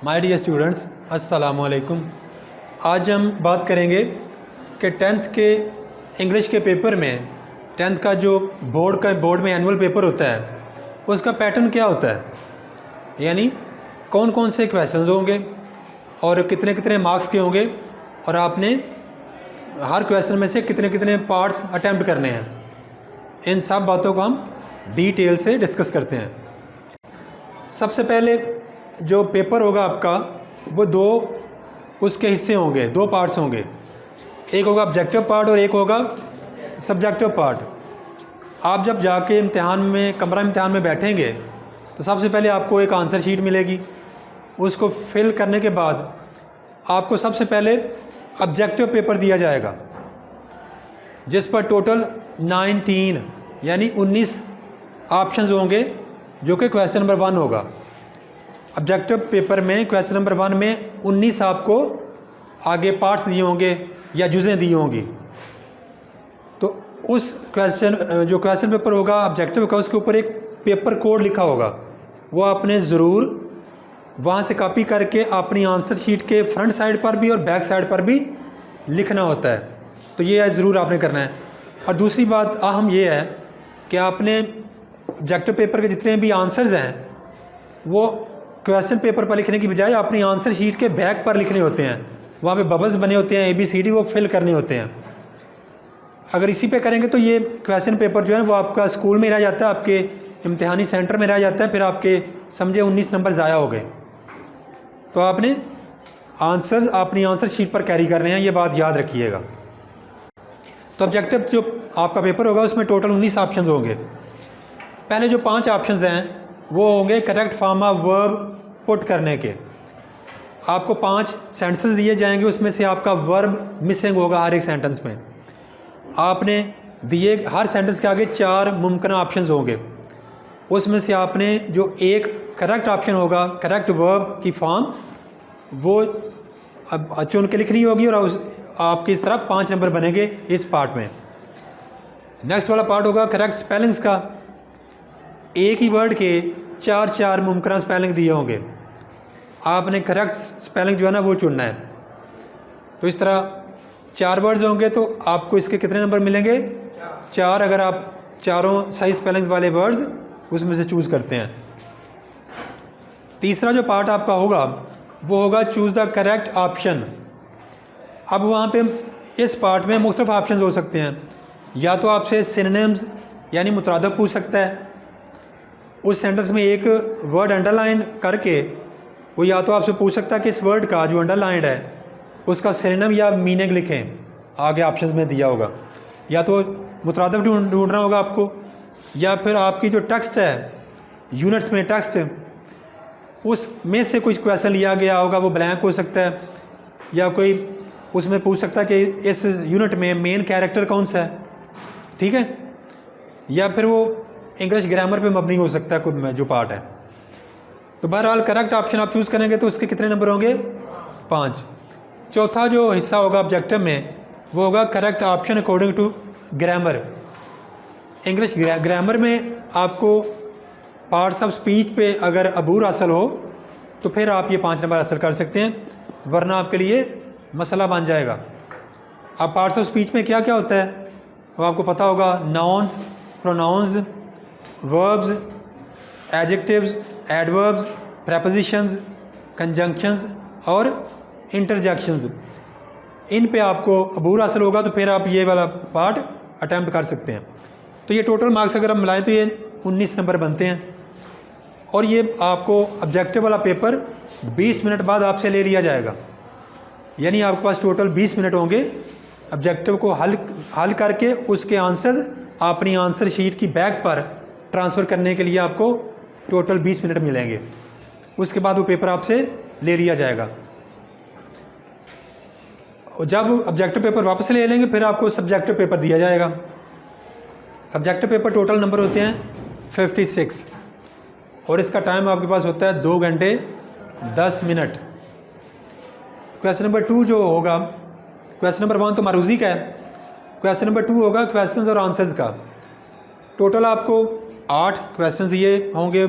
My dear students, अस्सलाम वालेकुम। आज हम बात करेंगे कि टेंथ के इंग्लिश के पेपर में, टेंथ का जो बोर्ड में एनुअल पेपर होता है उसका पैटर्न क्या होता है, यानी कौन कौन से क्वेश्चंस होंगे और कितने कितने मार्क्स के होंगे और आपने हर क्वेश्चन में से कितने कितने पार्ट्स अटैम्प्ट करने हैं। इन सब बातों को हम डिटेल से डिस्कस करते हैं। सबसे पहले जो पेपर होगा आपका वो दो उसके हिस्से होंगे, दो पार्ट्स होंगे। एक होगा ऑब्जेक्टिव पार्ट और एक होगा सब्जेक्टिव पार्ट। आप जब जाके इम्तिहान में इम्तिहान में बैठेंगे तो सबसे पहले आपको एक आंसर शीट मिलेगी। उसको फिल करने के बाद आपको सबसे पहले ऑब्जेक्टिव पेपर दिया जाएगा जिस पर टोटल 19 यानी 19 ऑप्शंस होंगे, जो कि क्वेश्चन नंबर 1 होगा। ऑब्जेक्टिव पेपर में क्वेश्चन नंबर 1 में 19 आपको आगे पार्ट्स दिए होंगे या जुज़ें दी होंगी। तो उस जो क्वेश्चन पेपर होगा ऑब्जेक्टिव का, उसके ऊपर एक पेपर कोड लिखा होगा। वो आपने ज़रूर वहाँ से कॉपी करके अपनी आंसर शीट के फ्रंट साइड पर भी और बैक साइड पर भी लिखना होता है। तो ये ज़रूर आपने करना है। और दूसरी बात अहम ये है कि आपने ऑब्जेक्टिव पेपर के जितने भी आंसर्स हैं वो क्वेश्चन पेपर पर लिखने की बजाय अपनी आंसर शीट के बैक पर लिखने होते हैं। वहाँ पे बबल्स बने होते हैं, ABCD, वो फिल करने होते हैं। अगर इसी पे करेंगे तो ये क्वेश्चन पेपर जो है वो आपका स्कूल में रह जाता है, आपके इम्तिहानी सेंटर में रह जाता है, फिर आपके समझे 19 नंबर ज़ाया हो गए। तो आपने आंसर्स अपनी आंसर शीट पर कैरी करने हैं, ये बात याद रखिएगा। तो ऑब्जेक्टिव जो आपका पेपर होगा उसमें टोटल 19 ऑप्शन होंगे। पहले जो 5 ऑप्शन हैं वो होंगे correct form of verb put करने के। आपको 5 सेंटेंसेस दिए जाएंगे, उसमें से आपका वर्ब मिसिंग होगा हर एक सेंटेंस में। आपने दिए हर सेंटेंस के आगे 4 मुमकिन ऑप्शंस होंगे, उसमें से आपने जो एक करेक्ट ऑप्शन होगा, करेक्ट वर्ब की फॉर्म, वो अब चुन के लिखनी होगी और आपकी इस तरह 5 नंबर बनेंगे इस पार्ट में। नेक्स्ट वाला पार्ट होगा करेक्ट स्पेलिंग्स का। एक ही वर्ड के 4 मुमकिन स्पेलिंग दिए होंगे, आपने करेक्ट स्पेलिंग जो है ना वो चुनना है। तो इस तरह 4 वर्ड्स होंगे तो आपको इसके कितने नंबर मिलेंगे? 4, अगर आप चारों सही स्पेलिंग्स वाले वर्ड्स उसमें से चूज़ करते हैं। तीसरा जो पार्ट आपका होगा वो होगा चूज़ द करेक्ट ऑप्शन। अब वहाँ पे इस पार्ट में मुख्तलिफ ऑप्शन हो सकते हैं। या तो आपसे सिनोनिम्स यानी मुतरादिफ पूछ सकता है, उस सेंटेंस में एक वर्ड अंडरलाइन करके वो या तो आपसे पूछ सकता है कि इस वर्ड का जो अंडरलाइंड है उसका सिनोनिम या मीनिंग लिखें, आगे ऑप्शंस में दिया होगा। या तो मुतरादिफ ढूंढना होगा आपको, या फिर आपकी जो टेक्स्ट है, यूनिट्स में टेक्स्ट, उसमें से कुछ क्वेश्चन लिया गया होगा, वो ब्लैंक हो सकता है, या कोई उसमें पूछ सकता है कि इस यूनिट में मेन कैरेक्टर कौन सा है, ठीक है। या फिर वो इंग्लिश ग्रामर पे मबनी हो सकता है कोई जो पार्ट है। तो बहरहाल करेक्ट ऑप्शन आप चूज़ करेंगे तो उसके कितने नंबर होंगे? 5। चौथा जो हिस्सा होगा ऑब्जेक्टिव में वो होगा correct option according to grammar. English grammar में आपको पार्ट्स ऑफ स्पीच पे अगर अबूर हासिल हो तो फिर आप ये 5 नंबर हासिल कर सकते हैं, वरना आपके लिए मसला बन जाएगा। अब पार्ट्स ऑफ स्पीच में क्या क्या होता है वो आपको पता होगा। Nouns, pronouns, verbs, adjectives, adverbs, prepositions, conjunctions और इंटरजेक्शंस। इन पे आपको अबूर हासिल होगा तो फिर आप ये वाला पार्ट अटैम्प्ट कर सकते हैं। तो ये टोटल मार्क्स अगर हम मिलाएं तो ये 19 नंबर बनते हैं। और ये आपको ऑब्जेक्टिव वाला पेपर 20 मिनट बाद आपसे ले लिया जाएगा, यानी आपके पास टोटल 20 मिनट होंगे ऑब्जेक्टिव को हल करके उसके आंसर्स अपनी आंसर शीट की बैक पर ट्रांसफ़र करने के लिए आपको टोटल 20 मिनट मिलेंगे। उसके बाद वो पेपर आपसे ले लिया जाएगा। और जब ऑब्जेक्टिव पेपर वापस ले लेंगे फिर आपको सब्जेक्टिव पेपर दिया जाएगा। सब्जेक्टिव पेपर टोटल नंबर होते हैं 56 और इसका टाइम आपके पास होता है 2 घंटे 10 मिनट। क्वेश्चन नंबर 2 जो होगा, क्वेश्चन नंबर 1 तो मारूजी का है, क्वेश्चन नंबर 2 होगा क्वेश्चंस और आंसर्स का। टोटल आपको 8 क्वेश्चन दिए होंगे,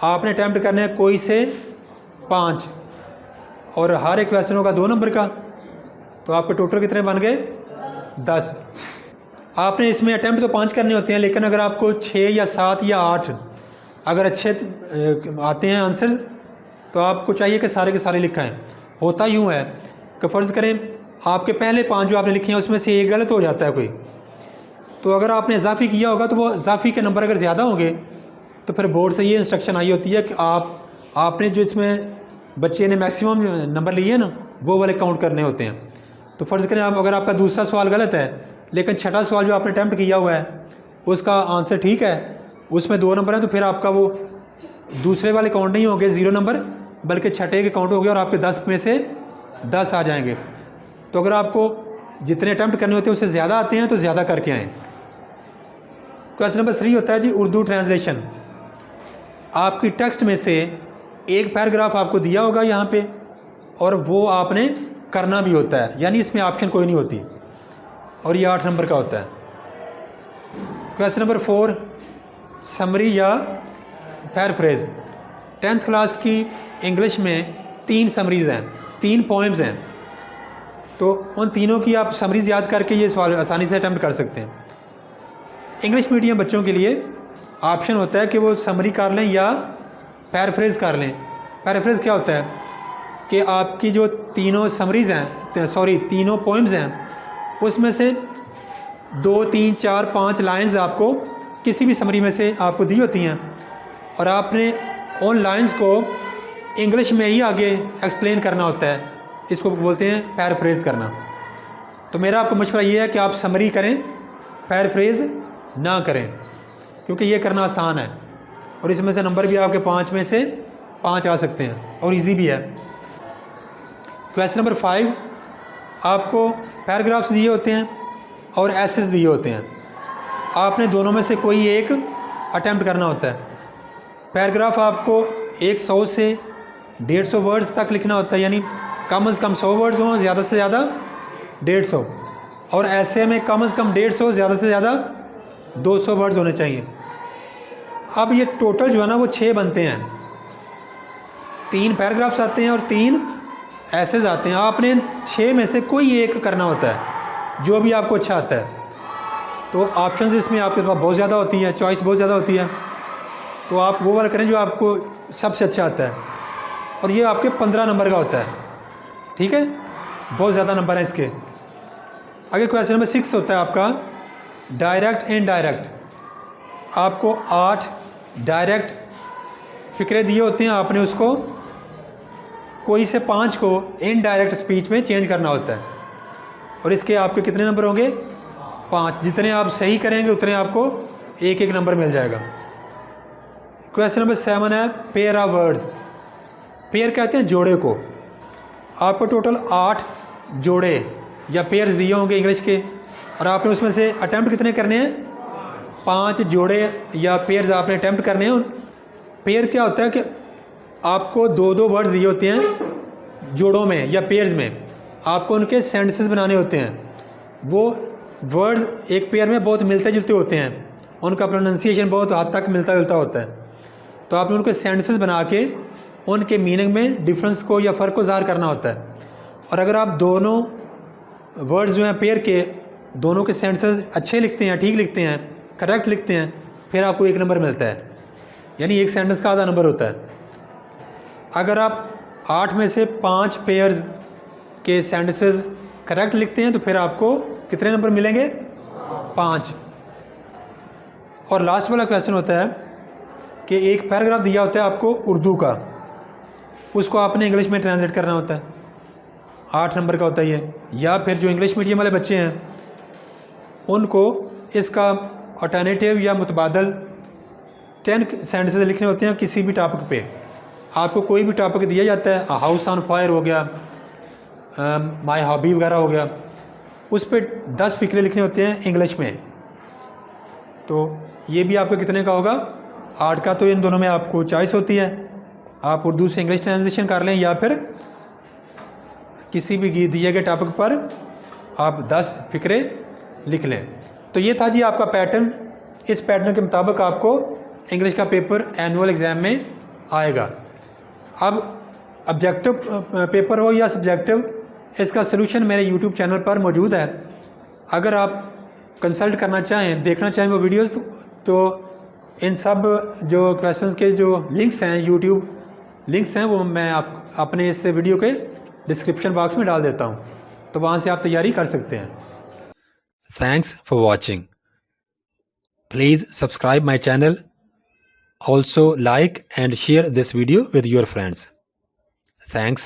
आपने अटैम्प्ट करने हैं कोई से 5 और हर एक क्वेश्चन होगा 2 नंबर का, तो आपके टोटल कितने बन गए 10। आपने इसमें अटैम्प्ट तो 5 करने होते हैं, लेकिन अगर आपको 6 या 7 या 8 अगर अच्छे आते हैं आंसर्स तो आपको चाहिए कि सारे के सारे लिखाएं। होता यूँ है कि फ़र्ज़ करें आपके पहले 5 जो आपने लिखे हैं उसमें से एक गलत हो जाता है कोई, तो अगर आपने इजाफ़ी किया होगा तो वो इजाफ़ी के नंबर अगर ज़्यादा होंगे तो फिर बोर्ड से ये इंस्ट्रक्शन आई होती है कि आपने जो इसमें बच्चे ने मैक्सिमम नंबर लिए ना वो वाले काउंट करने होते हैं। तो फ़र्ज़ करें आप अगर आपका दूसरा सवाल गलत है लेकिन छठा सवाल जो आपने अटैम्प्ट किया हुआ है उसका आंसर ठीक है, उसमें 2 नंबर हैं, तो फिर आपका वो दूसरे वाले काउंट नहीं होंगे 0 नंबर, बल्कि छठे के काउंट होंगे और आपके 10 में से 10 आ जाएंगे। तो अगर आपको जितने अटैम्प्ट करने होते हैं उससे ज़्यादा आते हैं तो ज़्यादा करके आएँ। क्वेश्चन नंबर 3 होता है जी उर्दू ट्रांसलेशन। आपकी टेक्स्ट में से एक पैराग्राफ आपको दिया होगा यहाँ पे और वो आपने करना भी होता है, यानी इसमें ऑप्शन कोई नहीं होती, और ये 8 नंबर का होता है। क्वेश्चन नंबर 4 समरी या पैराफ्रेज। 10th क्लास की इंग्लिश में 3 समरीज़ हैं, 3 पोएम्स हैं, तो उन तीनों की आप समरीज़ याद करके ये सवाल आसानी से अटैम्प्ट कर सकते हैं। इंग्लिश मीडियम बच्चों के लिए ऑप्शन होता है कि वो समरी कर लें या पैराफ्रेज कर लें। पैराफ्रेज क्या होता है कि आपकी जो तीनों समरीज़ हैं, तीनों पोएम्स हैं, उसमें से 2, 3, 4, 5 लाइंस आपको किसी भी समरी में से आपको दी होती हैं और आपने उन लाइंस को इंग्लिश में ही आगे एक्सप्लेन करना होता है, इसको बोलते हैं पैराफ्रेज करना। तो मेरा आपको मशवरा ये है कि आप समरी करें, पैराफ्रेज ना करें, क्योंकि ये करना आसान है और इसमें से नंबर भी आपके 5 में से 5 आ सकते हैं और इजी भी है। क्वेश्चन नंबर 5 आपको पैराग्राफ्स दिए होते हैं और एसेस दिए होते हैं, आपने दोनों में से कोई एक अटैम्प्ट करना होता है। पैराग्राफ आपको 100 से 150 वर्ड्स तक लिखना होता है, यानी कम से कम 100 वर्ड्स हों, ज़्यादा से ज़्यादा 150, और ऐसे में कम से कम 150, ज़्यादा से ज़्यादा 200 वर्ड्स होने चाहिए। अब ये टोटल जो है ना वो 6 बनते हैं, 3 पैराग्राफ्स आते हैं और 3 एसेज आते हैं। आपने 6 में से कोई एक करना होता है जो भी आपको अच्छा आता है। तो ऑप्शंस इसमें आपके पास बहुत ज़्यादा होती है, चॉइस बहुत ज़्यादा होती है, तो आप वो वाला करें जो आपको सबसे अच्छा आता है, और ये आपके 15 नंबर का होता है। ठीक है, बहुत ज़्यादा नंबर है इसके। आगे क्वेश्चन नंबर 6 होता है आपका डायरेक्ट इनडायरेक्ट। आपको 8 डायरेक्ट फ़िक्रे दिए होते हैं, आपने उसको कोई से 5 को इनडायरेक्ट स्पीच में चेंज करना होता है, और इसके आपके कितने नंबर होंगे 5। जितने आप सही करेंगे उतने आपको एक एक नंबर मिल जाएगा। क्वेश्चन नंबर 7 है पेयर ऑफ वर्ड्स। पेयर कहते हैं जोड़े को। आपको टोटल 8 जोड़े या पेयर्स दिए होंगे इंग्लिश के, और आपने उसमें से अटैम्प्ट कितने करने हैं 5 जोड़े या पेयर्स आपने अटैम्प्ट करने हैं। पेयर क्या होता है कि आपको 2-2 वर्ड्स दिए होते हैं जोड़ों में या पेयर्स में, आपको उनके सेंटेंसेस बनाने होते हैं। वो वर्ड्स एक पेयर में बहुत मिलते जुलते होते हैं, उनका प्रोनाउंसिएशन बहुत हद तक मिलता जुलता होता है, तो आपने उनके सेंटेंसेस बना के उनके मीनिंग में डिफरेंस को या फ़र्क को ज़ाहिर करना होता है। और अगर आप दोनों वर्ड्स जो हैं पेयर के, दोनों के सेंटेंसेस अच्छे लिखते हैं, ठीक लिखते हैं, करेक्ट लिखते हैं, फिर आपको 1 नंबर मिलता है, यानी एक सेंटेंस का आधा नंबर होता है। अगर आप 8 में से 5 पेयर्स के सेंटेंसेस करेक्ट लिखते हैं तो फिर आपको कितने नंबर मिलेंगे 5। और लास्ट वाला क्वेश्चन होता है कि एक पैराग्राफ दिया होता है आपको उर्दू का, उसको आपने इंग्लिश में ट्रांसलेट करना होता है, 8 नंबर का होता है ये। या फिर जो इंग्लिश मीडियम वाले बच्चे हैं उनको इसका अल्टरनेटिव या मुतबादल 10 सेंटेंसेस लिखने होते हैं किसी भी टॉपिक पे। आपको कोई भी टॉपिक दिया जाता है, हाउस ऑन फायर हो गया, माय हॉबी वगैरह हो गया, उस पर 10 फ़िक्रे लिखने होते हैं इंग्लिश में। तो ये भी आपका कितने का होगा 8 का। तो इन दोनों में आपको चॉइस होती है, आप उर्दू से इंग्लिश ट्रांसलेशन कर लें या फिर किसी भी दिए गए टॉपिक पर आप 10 फ़िक्रे लिख लें। तो ये था जी आपका पैटर्न। इस पैटर्न के मुताबिक आपको इंग्लिश का पेपर एनुअल एग्ज़ाम में आएगा। अब ऑब्जेक्टिव पेपर हो या सब्जेक्टिव, इसका सलूशन मेरे यूट्यूब चैनल पर मौजूद है। अगर आप कंसल्ट करना चाहें, देखना चाहें वो वीडियोस, तो इन सब जो क्वेश्चंस के जो लिंक्स हैं, यूट्यूब लिंक्स हैं, वो मैं अपने इस वीडियो के डिस्क्रिप्शन बॉक्स में डाल देता हूँ, तो वहाँ से आप तैयारी कर सकते हैं। Thanks for watching. Please subscribe my channel, also like and share this video with your friends. Thanks.